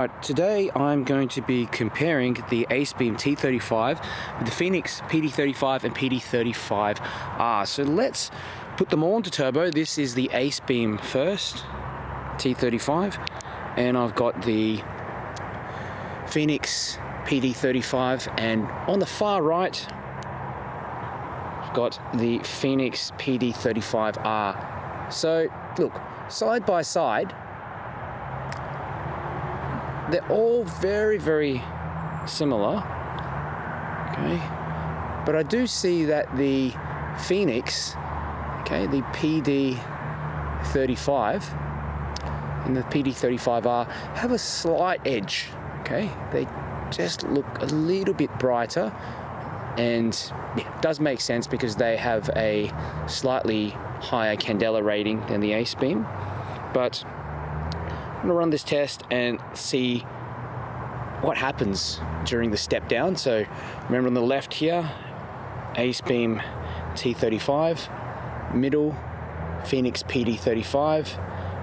Right, today I'm going to be comparing the Acebeam T35 with the Fenix PD35 and PD35R. So let's put them all into turbo. This is the Acebeam first, T35, and I've got the Fenix PD35, and on the far right I've got the Fenix PD35R. So look, side by side, they're all very, very similar, okay? But I do see that the Fenix, okay, the PD35 and the PD35R have a slight edge, okay? They just look a little bit brighter, and yeah, it does make sense because they have a slightly higher candela rating than the Acebeam. But I'm going to run this test and see what happens during the step down. So remember, on the left here, Acebeam T35, middle Fenix PD35,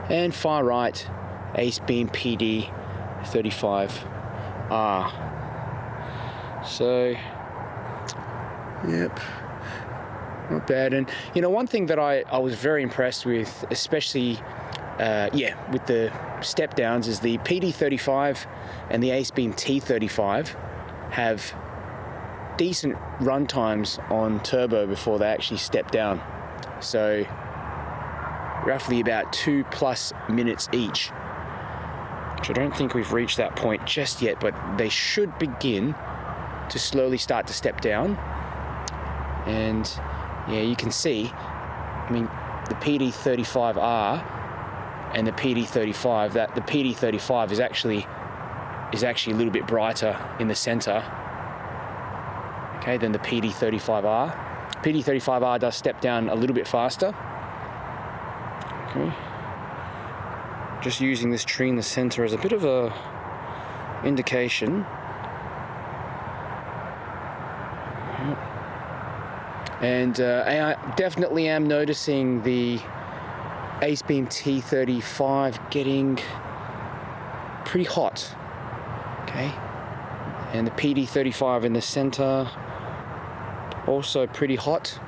and far right Acebeam PD35R. So yep, not bad. And you know, one thing that I was very impressed with, especially with the step downs, is the PD35 and the Acebeam T35 have decent run times on turbo before they actually step down. So roughly about 2+ minutes each, which I don't think we've reached that point just yet, but they should begin to slowly start to step down. And yeah, you can see, I mean, the PD35R and the PD35, that the PD35 is actually a little bit brighter in the center, okay, than the PD35R. PD35R does step down a little bit faster. Okay, just using this tree in the center as a bit of a indication. And I definitely am noticing the Acebeam T35 getting pretty hot, okay, and the PD35 in the center also pretty hot.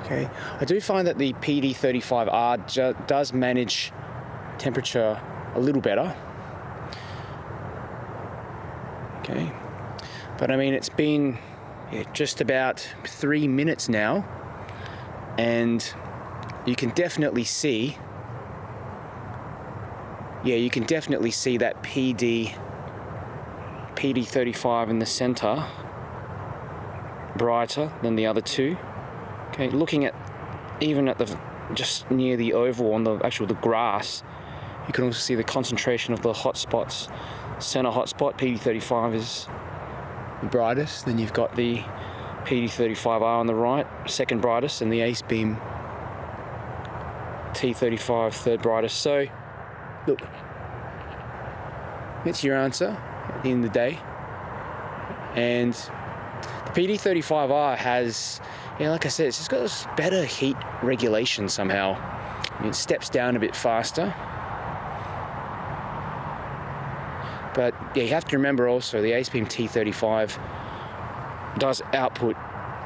Okay, I do find that the PD35R does manage temperature a little better, okay, but I mean, it's been just about 3 minutes now, and you can definitely see, that PD35 in the center brighter than the other two. Okay, looking at even at the just near the oval on the grass, you can also see the concentration of the hot spots. Center hotspot, PD35 is the brightest. Then you've got the PD35R on the right, second brightest, and the Acebeam T35 third brightest. So look, it's your answer at the end of the day. And the PD35R has, like I said, it's just got this better heat regulation somehow. I mean, it steps down a bit faster. But yeah, you have to remember also the Acebeam T35 does output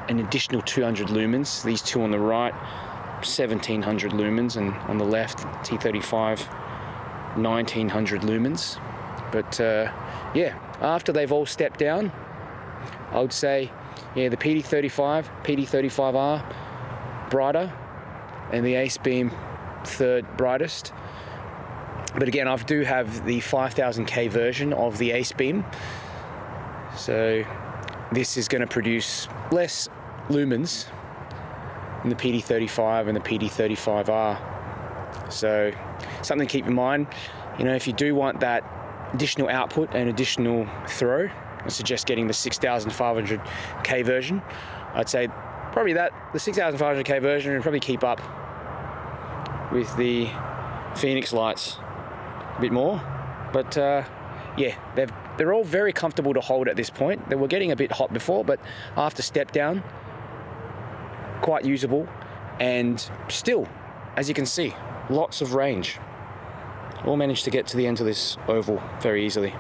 an additional 200 lumens. These two on the right, 1700 lumens, and on the left, T35, 1900 lumens. But after they've all stepped down, I would say, the PD35R brighter, and the Acebeam third brightest. But again, I do have the 5000K version of the Acebeam, so this is going to produce less lumens than the PD35 and the PD35R. So something to keep in mind. If you do want that additional output and additional throw, I suggest getting the 6500K version. I'd say probably the 6500K version would probably keep up with the Fenix lights a bit more. But they're all very comfortable to hold at this point. They were getting a bit hot before, but after step down, quite usable, and still, as you can see, lots of range. all managed to get to the ends of this oval very easily.